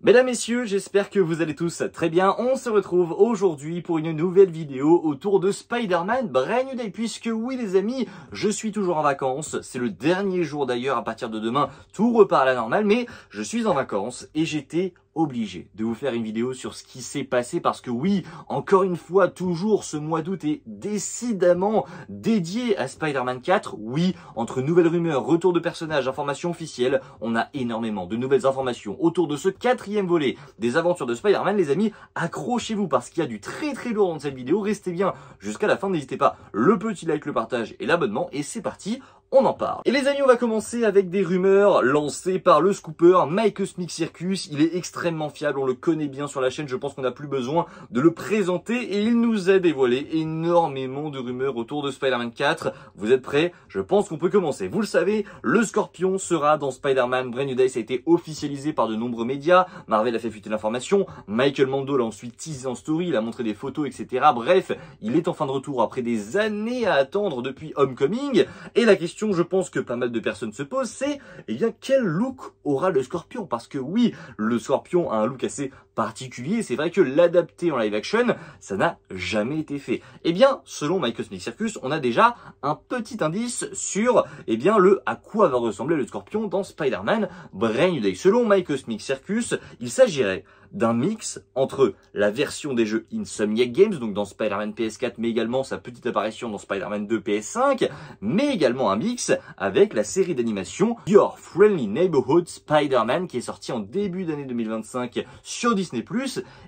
Mesdames, messieurs, j'espère que vous allez tous très bien. On se retrouve aujourd'hui pour une nouvelle vidéo autour de Spider-Man Brand New Day. Puisque oui les amis, je suis toujours en vacances. C'est le dernier jour d'ailleurs, à partir de demain, tout repart à la normale. Mais je suis en vacances et j'étais obligé de vous faire une vidéo sur ce qui s'est passé parce que oui, encore une fois, toujours ce mois d'août est décidément dédié à Spider-Man 4. Oui, entre nouvelles rumeurs, retour de personnages, informations officielles, on a énormément de nouvelles informations autour de ce quatrième volet des aventures de Spider-Man. Les amis, accrochez-vous parce qu'il y a du très lourd dans cette vidéo. Restez bien jusqu'à la fin, n'hésitez pas, le petit like, le partage et l'abonnement. Et c'est parti, on en parle. Et les amis, on va commencer avec des rumeurs lancées par le scooper Mike Cosmic Circus. Il est extrêmement fiable, on le connaît bien sur la chaîne, je pense qu'on n'a plus besoin de le présenter et il nous a dévoilé énormément de rumeurs autour de Spider-Man 4. Vous êtes prêts? Je pense qu'on peut commencer. Vous le savez, le Scorpion sera dans Spider-Man Brand New Day, ça a été officialisé par de nombreux médias. Marvel a fait fuiter l'information, Michael Mando l'a ensuite teasé en story, il a montré des photos, etc. Bref, il est en fin de retour après des années à attendre depuis Homecoming. Et la question, je pense que pas mal de personnes se posent, c'est eh bien quel look aura le Scorpion? Parce que oui, le Scorpion a un look assez particulier, c'est vrai que l'adapter en live action, ça n'a jamais été fait. Eh bien, selon My Cosmic Circus, on a déjà un petit indice sur eh bien le à quoi va ressembler le Scorpion dans Spider-Man Brand New Day. Selon My Cosmic Circus, il s'agirait d'un mix entre la version des jeux Insomniac Games, donc dans Spider-Man PS4, mais également sa petite apparition dans Spider-Man 2 PS5, mais également un mix avec la série d'animation Your Friendly Neighborhood Spider-Man, qui est sortie en début d'année 2025 sur Disney+,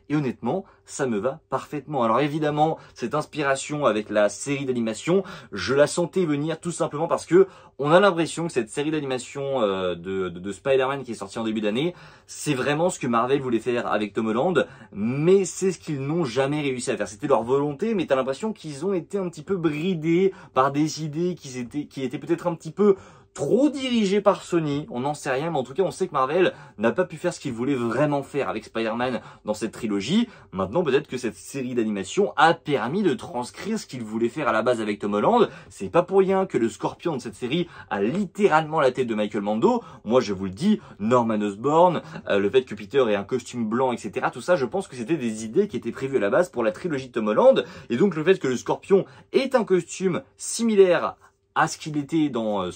et honnêtement, ça me va parfaitement. Alors évidemment, cette inspiration avec la série d'animation, je la sentais venir tout simplement parce que on a l'impression que cette série d'animation de Spider-Man qui est sortie en début d'année, c'est vraiment ce que Marvel voulait faire avec Tom Holland, mais c'est ce qu'ils n'ont jamais réussi à faire. C'était leur volonté, mais t'as l'impression qu'ils ont été un petit peu bridés par des idées qui étaient peut-être un petit peu trop dirigé par Sony, on n'en sait rien, mais en tout cas on sait que Marvel n'a pas pu faire ce qu'il voulait vraiment faire avec Spider-Man dans cette trilogie. Maintenant peut-être que cette série d'animation a permis de transcrire ce qu'il voulait faire à la base avec Tom Holland. C'est pas pour rien que le Scorpion de cette série a littéralement la tête de Michael Mando. Moi je vous le dis, Norman Osborn, le fait que Peter ait un costume blanc, etc. Tout ça, je pense que c'était des idées qui étaient prévues à la base pour la trilogie de Tom Holland. Et donc le fait que le Scorpion ait un costume similaire à ce qu'il était dans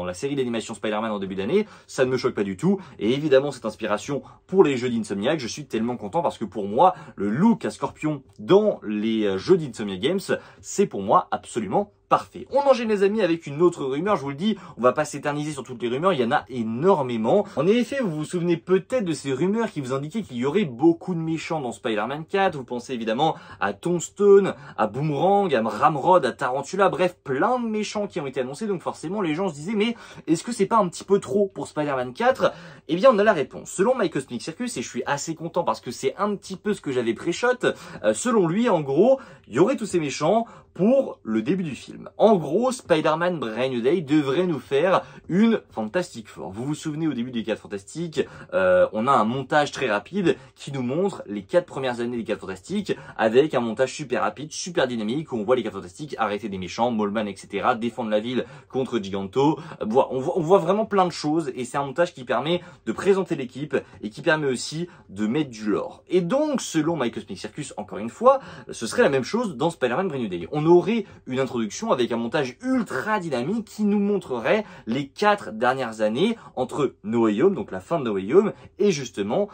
la série d'animation Spider-Man en début d'année, ça ne me choque pas du tout. Et évidemment, cette inspiration pour les jeux d'Insomniac, je suis tellement content parce que pour moi, le look à Scorpion dans les jeux d'Insomniac Games, c'est pour moi absolument parfait. On enchaîne les amis avec une autre rumeur, je vous le dis, on va pas s'éterniser sur toutes les rumeurs, il y en a énormément. En effet, vous vous souvenez peut-être de ces rumeurs qui vous indiquaient qu'il y aurait beaucoup de méchants dans Spider-Man 4, vous pensez évidemment à Tombstone, à Boomerang, à Ramrod, à Tarantula, bref, plein de méchants qui ont été annoncés, donc forcément les gens se disaient mais est-ce que c'est pas un petit peu trop pour Spider-Man 4? Eh bien on a la réponse. Selon My Cosmic Circus, et je suis assez content parce que c'est un petit peu ce que j'avais pré-shot, selon lui en gros, il y aurait tous ces méchants pour le début du film. En gros, Spider-Man Brand New Day devrait nous faire une Fantastic Four. Vous vous souvenez au début des 4 Fantastiques, on a un montage très rapide qui nous montre les 4 premières années des 4 Fantastiques avec un montage super rapide, super dynamique où on voit les 4 Fantastiques arrêter des méchants, Moleman, etc., défendre la ville contre Giganto. On voit vraiment plein de choses et c'est un montage qui permet de présenter l'équipe et qui permet aussi de mettre du lore. Et donc, selon My Cosmic Circus, encore une fois, ce serait la même chose dans Spider-Man Brand New Day. On aurait une introduction avec un montage ultra dynamique qui nous montrerait les 4 dernières années entre No Way Home, donc la fin de No Way Home, et justement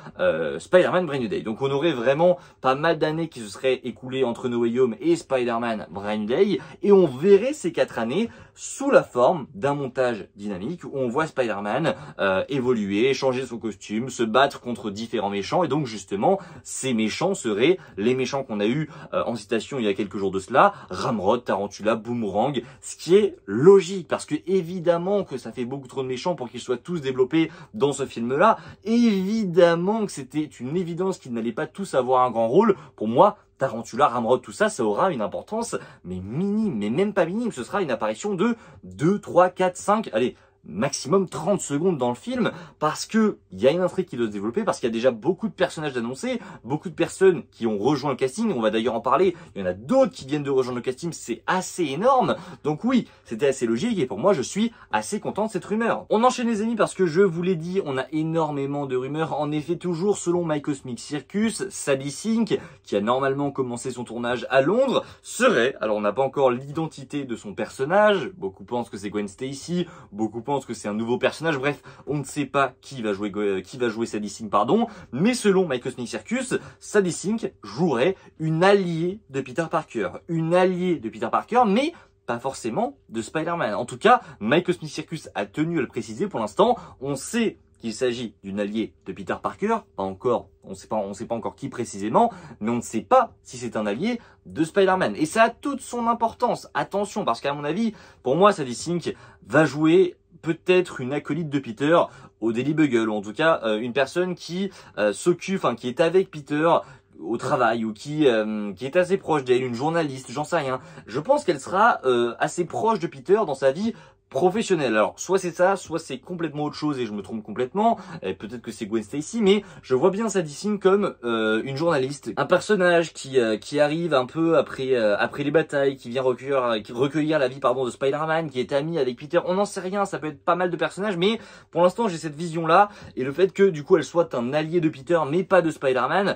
Spider-Man Brand New Day. Donc on aurait vraiment pas mal d'années qui se seraient écoulées entre No Way Home et Spider-Man Brand New Day, et on verrait ces 4 années sous la forme d'un montage dynamique où on voit Spider-Man évoluer, changer son costume, se battre contre différents méchants, et donc justement ces méchants seraient les méchants qu'on a eu en citation il y a quelques jours de cela, Ramrod, Tarantula, Boomerang, ce qui est logique parce que évidemment que ça fait beaucoup trop de méchants pour qu'ils soient tous développés dans ce film-là. Évidemment que c'était une évidence qu'ils n'allaient pas tous avoir un grand rôle. Pour moi, Tarantula, Ramrod, tout ça, ça aura une importance mais minime, mais même pas minime. Ce sera une apparition de 2, 3, 4, 5, allez, maximum 30 secondes dans le film parce que il y a une intrigue qui doit se développer, parce qu'il y a déjà beaucoup de personnages annoncés, beaucoup de personnes qui ont rejoint le casting. On va d'ailleurs en parler. Il y en a d'autres qui viennent de rejoindre le casting. C'est assez énorme. Donc oui, c'était assez logique et pour moi, je suis assez content de cette rumeur. On enchaîne les amis parce que je vous l'ai dit, on a énormément de rumeurs. En effet, toujours selon My Cosmic Circus, Sadie Sink, qui a normalement commencé son tournage à Londres, serait, alors on n'a pas encore l'identité de son personnage, beaucoup pensent que c'est Gwen Stacy, beaucoup pensent que c'est un nouveau personnage, bref, on ne sait pas qui va jouer Sadie Sink, pardon, mais selon My Cosmic Circus, Sadie Sink jouerait une alliée de Peter Parker, mais pas forcément de Spider-Man. En tout cas, My Cosmic Circus a tenu à le préciser. Pour l'instant, on sait qu'il s'agit d'une alliée de Peter Parker, pas encore, on sait pas encore qui précisément, mais on ne sait pas si c'est un allié de Spider-Man. Et ça a toute son importance. Attention, parce qu'à mon avis, pour moi, Sadie Sink va jouer peut-être une acolyte de Peter au Daily Bugle, ou en tout cas une personne qui qui est avec Peter au travail, ou qui est assez proche d'elle, une journaliste, j'en sais rien. Je pense qu'elle sera assez proche de Peter dans sa vie professionnelle. Alors, soit c'est ça, soit c'est complètement autre chose et je me trompe complètement. Peut-être que c'est Gwen Stacy, mais je vois bien Sadie Sink comme une journaliste, un personnage qui arrive un peu après les batailles, qui vient recueillir la vie de Spider-Man, qui est ami avec Peter. On n'en sait rien, ça peut être pas mal de personnages, mais pour l'instant j'ai cette vision-là, et le fait que du coup elle soit un allié de Peter, mais pas de Spider-Man,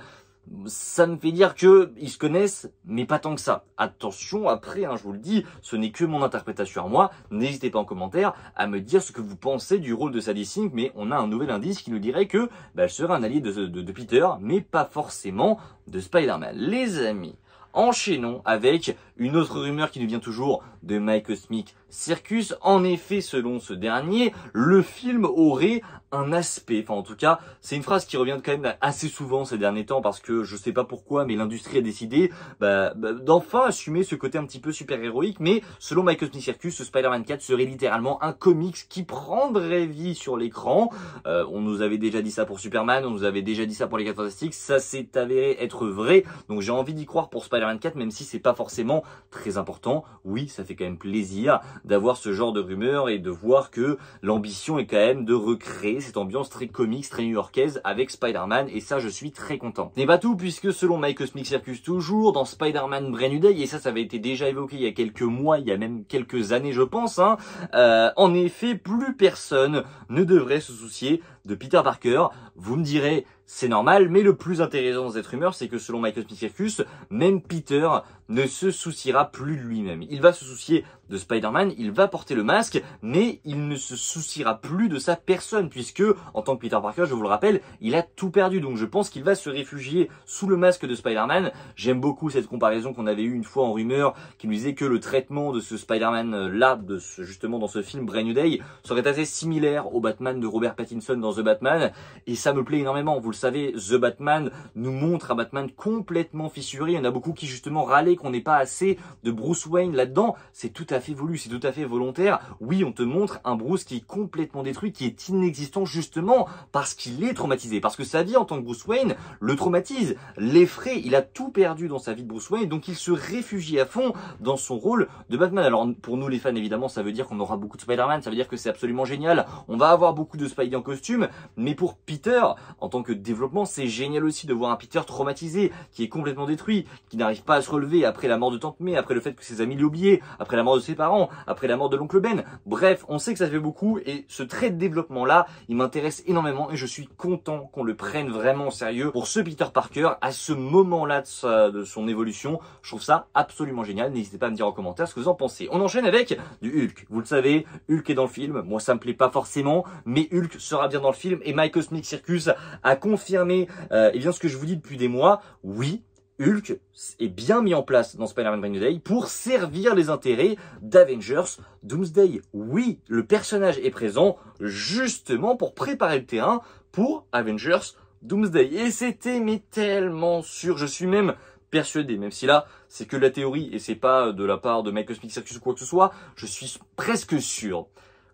ça me fait dire que ils se connaissent, mais pas tant que ça. Attention, après, je vous le dis, ce n'est que mon interprétation à moi. N'hésitez pas en commentaire à me dire ce que vous pensez du rôle de Sadie Sink, mais on a un nouvel indice qui nous dirait que elle serait un allié de Peter, mais pas forcément de Spider-Man. Les amis, enchaînons avec une autre rumeur qui nous vient toujours de My Cosmic Circus. En effet, selon ce dernier, le film aurait un aspect, en tout cas, c'est une phrase qui revient quand même assez souvent ces derniers temps, parce que je sais pas pourquoi, mais l'industrie a décidé d'enfin assumer ce côté un petit peu super-héroïque. Mais selon My Cosmic Circus, ce Spider-Man 4 serait littéralement un comics qui prendrait vie sur l'écran. On nous avait déjà dit ça pour Superman, on nous avait déjà dit ça pour les 4 Fantastiques, ça s'est avéré être vrai, donc j'ai envie d'y croire pour Spider-Man 4, même si c'est pas forcément très important. Oui, ça fait quand même plaisir d'avoir ce genre de rumeurs et de voir que l'ambition est quand même de recréer cette ambiance très comics, très new-yorkaise avec Spider-Man, et ça je suis très content. Ce n'est pas tout, puisque selon My Cosmic Circus toujours, dans Spider-Man Brand New Day, et ça avait été déjà évoqué il y a quelques mois, il y a même quelques années je pense, en effet plus personne ne devrait se soucier de Peter Parker. Vous me direz, c'est normal, mais le plus intéressant dans cette rumeur, c'est que selon My Cosmic Circus, même Peter ne se souciera plus de lui-même. Il va se soucier de Spider-Man, il va porter le masque, mais il ne se souciera plus de sa personne, puisque, en tant que Peter Parker, je vous le rappelle, il a tout perdu. Donc je pense qu'il va se réfugier sous le masque de Spider-Man. J'aime beaucoup cette comparaison qu'on avait eue une fois en rumeur, qui nous disait que le traitement de ce Spider-Man-là, justement dans ce film Brand New Day, serait assez similaire au Batman de Robert Pattinson dans The Batman, et ça me plaît énormément. Vous le savez, The Batman nous montre un Batman complètement fissuré. Il y en a beaucoup qui justement râlaient qu'on n'ait pas assez de Bruce Wayne là-dedans. C'est tout à fait voulu, c'est tout à fait volontaire. Oui, on te montre un Bruce qui est complètement détruit, qui est inexistant justement parce qu'il est traumatisé, parce que sa vie en tant que Bruce Wayne le traumatise, l'effraie. Il a tout perdu dans sa vie de Bruce Wayne, donc il se réfugie à fond dans son rôle de Batman. Alors pour nous les fans, évidemment, ça veut dire qu'on aura beaucoup de Spider-Man, ça veut dire que c'est absolument génial. On va avoir beaucoup de Spidey en costume, mais pour Peter, en tant que développement, c'est génial aussi de voir un Peter traumatisé, qui est complètement détruit, qui n'arrive pas à se relever après la mort de Tante May, après le fait que ses amis l'aient oublié, après la mort de ses parents, après la mort de l'oncle Ben. Bref, on sait que ça fait beaucoup, et ce trait de développement là, il m'intéresse énormément, et je suis content qu'on le prenne vraiment au sérieux pour ce Peter Parker à ce moment là de son évolution. Je trouve ça absolument génial. N'hésitez pas à me dire en commentaire ce que vous en pensez. On enchaîne avec du Hulk. Vous le savez, Hulk est dans le film. Moi ça me plaît pas forcément, mais Hulk sera bien dans le film, et My Cosmic Circus a confirmé bien ce que je vous dis depuis des mois. Oui, Hulk est bien mis en place dans Spider-Man Brand New Day pour servir les intérêts d'Avengers Doomsday. Oui, le personnage est présent justement pour préparer le terrain pour Avengers Doomsday. Et c'était mais tellement sûr, je suis même persuadé, même si là c'est que la théorie et c'est pas de la part de My Cosmic Circus ou quoi que ce soit, je suis presque sûr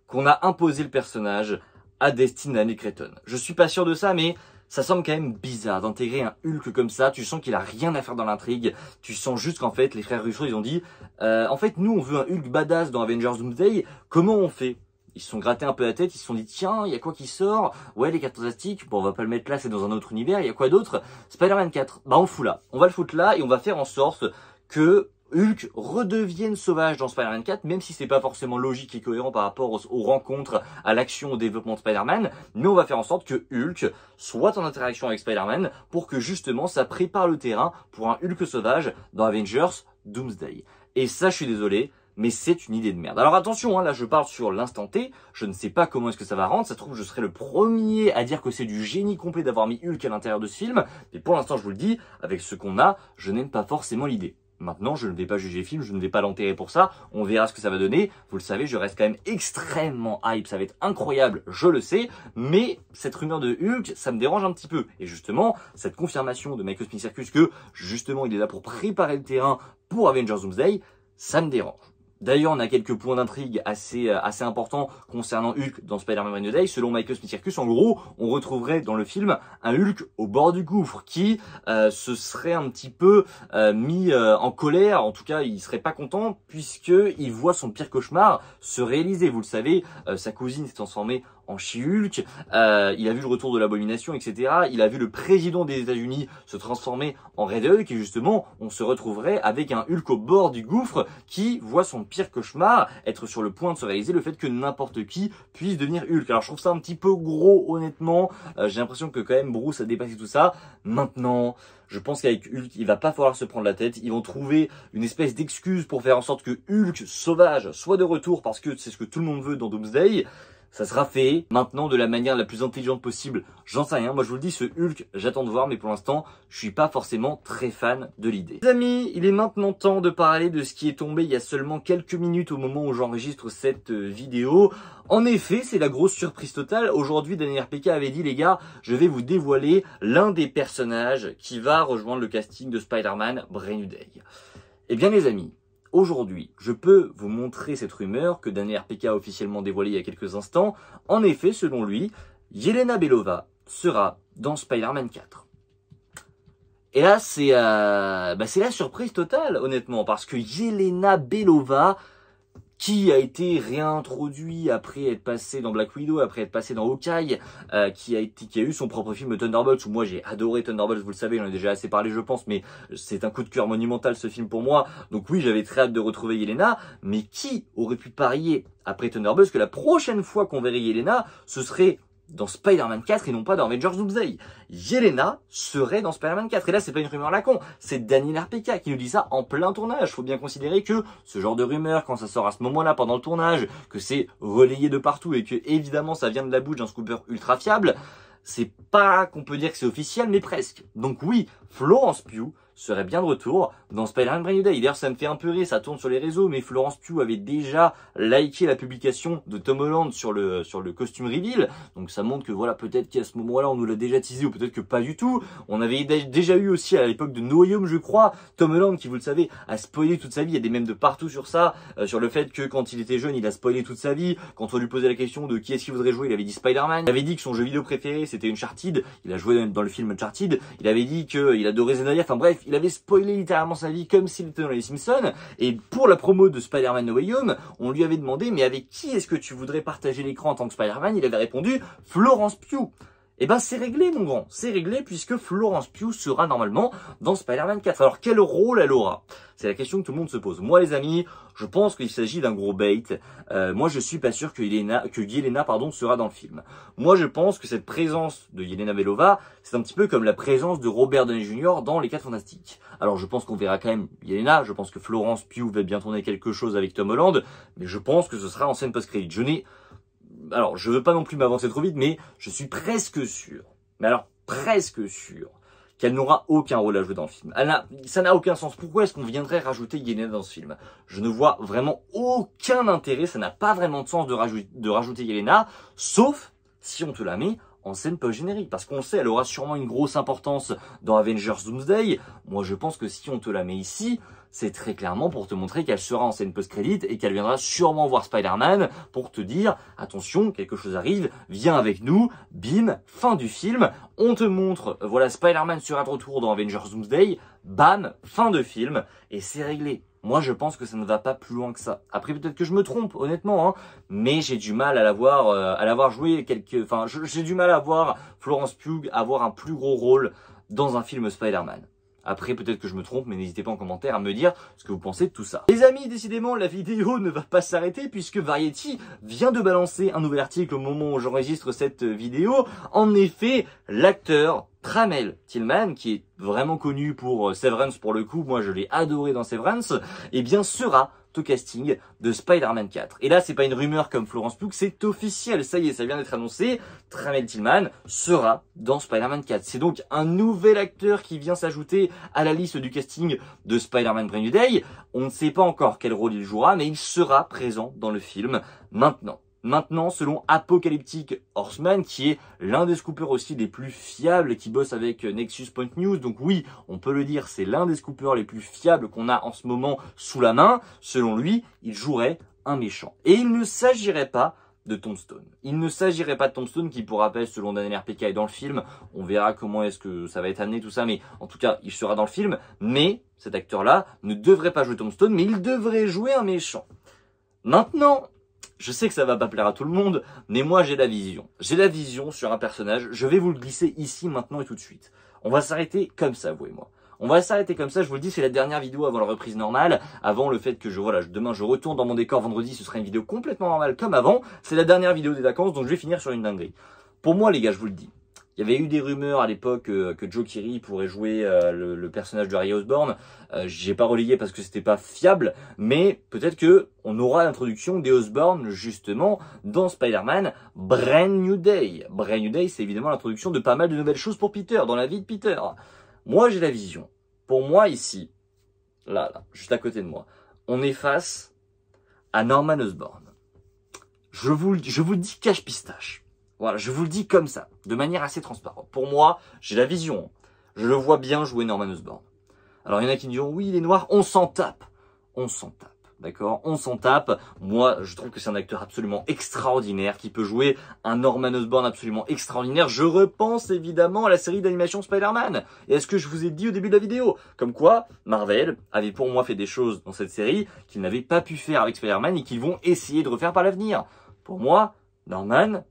qu'on a imposé le personnage à Destin Danny Cretton. Je suis pas sûr de ça, mais ça semble quand même bizarre d'intégrer un Hulk comme ça. Tu sens qu'il a rien à faire dans l'intrigue. Tu sens juste qu'en fait, les frères Russo, ils ont dit en fait, nous, on veut un Hulk badass dans Avengers Doomsday. Comment on fait? ils se sont grattés un peu la tête, ils se sont dit tiens, il y a quoi qui sort? Ouais, les 4 Fantastiques, bon on va pas le mettre là, c'est dans un autre univers, il y a quoi d'autre? Spider-Man 4, bah on le fout là. On va le foutre là et on va faire en sorte que Hulk redevienne sauvage dans Spider-Man 4, même si c'est pas forcément logique et cohérent par rapport aux rencontres, à l'action, au développement de Spider-Man, mais on va faire en sorte que Hulk soit en interaction avec Spider-Man pour que justement ça prépare le terrain pour un Hulk sauvage dans Avengers Doomsday. Et ça, je suis désolé, mais c'est une idée de merde. Alors attention, hein, là je parle sur l'instant T, je ne sais pas comment est-ce que ça va rendre, ça se trouve je serai le premier à dire que c'est du génie complet d'avoir mis Hulk à l'intérieur de ce film, mais pour l'instant je vous le dis, avec ce qu'on a, je n'aime pas forcément l'idée. Maintenant, je ne vais pas juger le film, je ne vais pas l'enterrer pour ça, on verra ce que ça va donner. Vous le savez, je reste quand même extrêmement hype, ça va être incroyable, je le sais, mais cette rumeur de Hulk, ça me dérange un petit peu. Et justement, cette confirmation de Michael Spincercus que, justement, il est là pour préparer le terrain pour Avengers Doomsday, ça me dérange. D'ailleurs, on a quelques points d'intrigue assez importants concernant Hulk dans Spider-Man Brand New Day. Selon Michael Spincercus, en gros, on retrouverait dans le film un Hulk au bord du gouffre qui se serait un petit peu mis en colère. En tout cas, il serait pas content puisqu'il voit son pire cauchemar se réaliser. Vous le savez, sa cousine s'est transformée en She-Hulk, il a vu le retour de l'abomination, etc. Il a vu le président des États-Unis se transformer en Red Hulk et justement, on se retrouverait avec un Hulk au bord du gouffre qui voit son pire cauchemar être sur le point de se réaliser, le fait que n'importe qui puisse devenir Hulk. Alors je trouve ça un petit peu gros, honnêtement. J'ai l'impression que quand même Bruce a dépassé tout ça. Maintenant, je pense qu'avec Hulk, il va pas falloir se prendre la tête. Ils vont trouver une espèce d'excuse pour faire en sorte que Hulk sauvage soit de retour parce que c'est ce que tout le monde veut dans Doomsday. Ça sera fait maintenant de la manière la plus intelligente possible. J'en sais rien. Moi, je vous le dis, ce Hulk, j'attends de voir, mais pour l'instant, je suis pas forcément très fan de l'idée. Les amis, il est maintenant temps de parler de ce qui est tombé il y a seulement quelques minutes au moment où j'enregistre cette vidéo. En effet, c'est la grosse surprise totale. Aujourd'hui, Daniel RPK avait dit, les gars, je vais vous dévoiler l'un des personnages qui va rejoindre le casting de Spider-Man Brand New Day. Eh bien, les amis, aujourd'hui, je peux vous montrer cette rumeur que Daniel RPK a officiellement dévoilée il y a quelques instants. En effet, selon lui, Yelena Belova sera dans Spider-Man 4. Et là, c'est la surprise totale, honnêtement, parce que Yelena Belova, qui a été réintroduit après être passé dans Black Widow, après être passé dans Hawkeye, qui a eu son propre film Thunderbolts, où moi j'ai adoré Thunderbolts, vous le savez, j'en ai déjà assez parlé je pense, mais c'est un coup de cœur monumental ce film pour moi, donc oui j'avais très hâte de retrouver Yelena, mais qui aurait pu parier après Thunderbolts que la prochaine fois qu'on verrait Yelena, ce serait dans Spider-Man 4 et non pas dans Avengers Doomsday. Yelena serait dans Spider-Man 4. Et là, c'est pas une rumeur à la con, c'est Daniel RPK qui nous dit ça en plein tournage. Faut bien considérer que ce genre de rumeur, quand ça sort à ce moment-là pendant le tournage, que c'est relayé de partout et que évidemment ça vient de la bouche d'un scooper ultra fiable, c'est pas qu'on peut dire que c'est officiel, mais presque. Donc oui, Florence Pugh serait bien de retour dans Spider-Man Brand New Day. D'ailleurs, ça me fait un peu rire, ça tourne sur les réseaux, mais Florence Pugh avait déjà liké la publication de Tom Holland sur le costume reveal. Donc ça montre que voilà, peut-être qu'à ce moment-là, on nous l'a déjà teasé, ou peut-être que pas du tout. On avait déjà eu aussi à l'époque de No Way Home, je crois, Tom Holland qui, vous le savez, a spoilé toute sa vie. Il y a des mèmes de partout sur ça, sur le fait que quand il était jeune, il a spoilé toute sa vie. Quand on lui posait la question de qui est-ce qu'il voudrait jouer, il avait dit Spider-Man. Il avait dit que son jeu vidéo préféré, c'était Uncharted. Il a joué dans le film Uncharted. Il avait dit qu'il adorait Zendaya. Enfin bref, il avait spoilé littéralement sa vie comme s'il était dans les Simpsons. Et pour la promo de Spider-Man No Way Home, on lui avait demandé mais avec qui est-ce que tu voudrais partager l'écran en tant que Spider-Man? Il avait répondu Florence Pugh. Eh ben c'est réglé mon grand, c'est réglé puisque Florence Pugh sera normalement dans Spider-Man 4. Alors quel rôle elle aura? C'est la question que tout le monde se pose. Moi les amis, je pense qu'il s'agit d'un gros bait. Moi je suis pas sûr que Yelena sera dans le film. Moi je pense que cette présence de Yelena Belova, c'est un petit peu comme la présence de Robert Downey Jr. dans Les 4 Fantastiques. Alors je pense qu'on verra quand même Yelena, je pense que Florence Pugh va bien tourner quelque chose avec Tom Holland, mais je pense que ce sera en scène post-crédit. Alors, je veux pas non plus m'avancer trop vite, mais je suis presque sûr, mais alors presque sûr, qu'elle n'aura aucun rôle à jouer dans le film. Ça n'a aucun sens. Pourquoi est-ce qu'on viendrait rajouter Yelena dans ce film? Je ne vois vraiment aucun intérêt, ça n'a pas vraiment de sens de rajouter Yelena, sauf si on te la met en scène post-générique. Parce qu'on sait, elle aura sûrement une grosse importance dans Avengers Doomsday. Moi, je pense que si on te la met ici, c'est très clairement pour te montrer qu'elle sera en scène post-crédit et qu'elle viendra sûrement voir Spider-Man pour te dire « Attention, quelque chose arrive, viens avec nous, bim, fin du film, on te montre, voilà, Spider-Man sera de retour dans Avengers Doomsday, bam, fin de film, et c'est réglé. » Moi, je pense que ça ne va pas plus loin que ça. Après, peut-être que je me trompe, honnêtement, hein, mais j'ai du mal à l'avoir joué enfin, j'ai du mal à voir Florence Pugh avoir un plus gros rôle dans un film Spider-Man. Après, peut-être que je me trompe, mais n'hésitez pas en commentaire à me dire ce que vous pensez de tout ça. Les amis, décidément, la vidéo ne va pas s'arrêter puisque Variety vient de balancer un nouvel article au moment où j'enregistre cette vidéo. En effet, l'acteur Tramel Tillman, qui est vraiment connu pour Severance pour le coup, moi je l'ai adoré dans Severance, eh bien sera au casting de Spider-Man 4. Et là, c'est pas une rumeur comme Florence Pugh, c'est officiel, ça y est, ça vient d'être annoncé. Tramel Tillman sera dans Spider-Man 4. C'est donc un nouvel acteur qui vient s'ajouter à la liste du casting de Spider-Man Brand New Day. On ne sait pas encore quel rôle il jouera, mais il sera présent dans le film maintenant. Maintenant, selon Apocalyptic Horseman, qui est l'un des scoopers aussi les plus fiables et qui bosse avec Nexus Point News, donc oui, on peut le dire, c'est l'un des scoopers les plus fiables qu'on a en ce moment sous la main. Selon lui, il jouerait un méchant. Et il ne s'agirait pas de Tombstone. Il ne s'agirait pas de Tombstone qui, pour rappel, selon Daniel RPK, est dans le film. On verra comment est-ce que ça va être amené, tout ça, mais en tout cas, il sera dans le film. Mais cet acteur-là ne devrait pas jouer Tombstone, mais il devrait jouer un méchant. Maintenant, je sais que ça va pas plaire à tout le monde, mais moi j'ai la vision. J'ai la vision sur un personnage, je vais vous le glisser ici, maintenant et tout de suite. On va s'arrêter comme ça, vous et moi. On va s'arrêter comme ça, je vous le dis, c'est la dernière vidéo avant la reprise normale, avant le fait que demain je retourne dans mon décor, vendredi ce sera une vidéo complètement normale comme avant. C'est la dernière vidéo des vacances, donc je vais finir sur une dinguerie. Pour moi les gars, je vous le dis, il y avait eu des rumeurs à l'époque que Joe Keery pourrait jouer le personnage de Harry Osborn. J'ai pas relayé parce que c'était pas fiable, mais peut-être que on aura l'introduction des Osborn justement dans Spider-Man Brand New Day. Brand New Day, c'est évidemment l'introduction de pas mal de nouvelles choses pour Peter, dans la vie de Peter. Moi, j'ai la vision. Pour moi, ici, là, juste à côté de moi, on est face à Norman Osborn. Je vous le dis cache-pistache. Voilà, je vous le dis comme ça, de manière assez transparente. Pour moi, j'ai la vision. Je le vois bien jouer Norman Osborn. Alors, il y en a qui me diront, oui, il est noir, on s'en tape. On s'en tape, d'accord? On s'en tape. Moi, je trouve que c'est un acteur absolument extraordinaire qui peut jouer un Norman Osborn absolument extraordinaire. Je repense évidemment à la série d'animation Spider-Man. Et à ce que je vous ai dit au début de la vidéo. Comme quoi, Marvel avait pour moi fait des choses dans cette série qu'ils n'avaient pas pu faire avec Spider-Man et qu'ils vont essayer de refaire par l'avenir. Pour moi, Norman...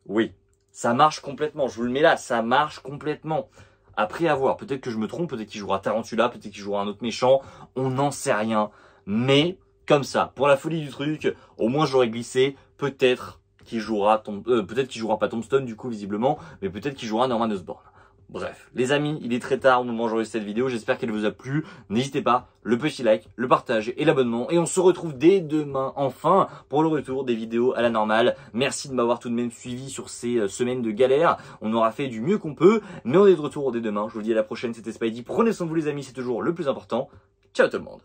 oui, ça marche complètement. Je vous le mets là, ça marche complètement. Après à voir, peut-être que je me trompe, peut-être qu'il jouera Tarantula, peut-être qu'il jouera un autre méchant, on n'en sait rien. Mais comme ça, pour la folie du truc, au moins j'aurais glissé, peut-être qu'il jouera pas Tombstone du coup visiblement, mais peut-être qu'il jouera Norman Osborn. Bref, les amis, il est très tard au moment où j'enregistre cette vidéo, j'espère qu'elle vous a plu. N'hésitez pas, le petit like, le partage et l'abonnement. Et on se retrouve dès demain, enfin, pour le retour des vidéos à la normale. Merci de m'avoir tout de même suivi sur ces semaines de galère. On aura fait du mieux qu'on peut, mais on est de retour dès demain. Je vous dis à la prochaine, c'était Spidey. Prenez soin de vous les amis, c'est toujours le plus important. Ciao tout le monde.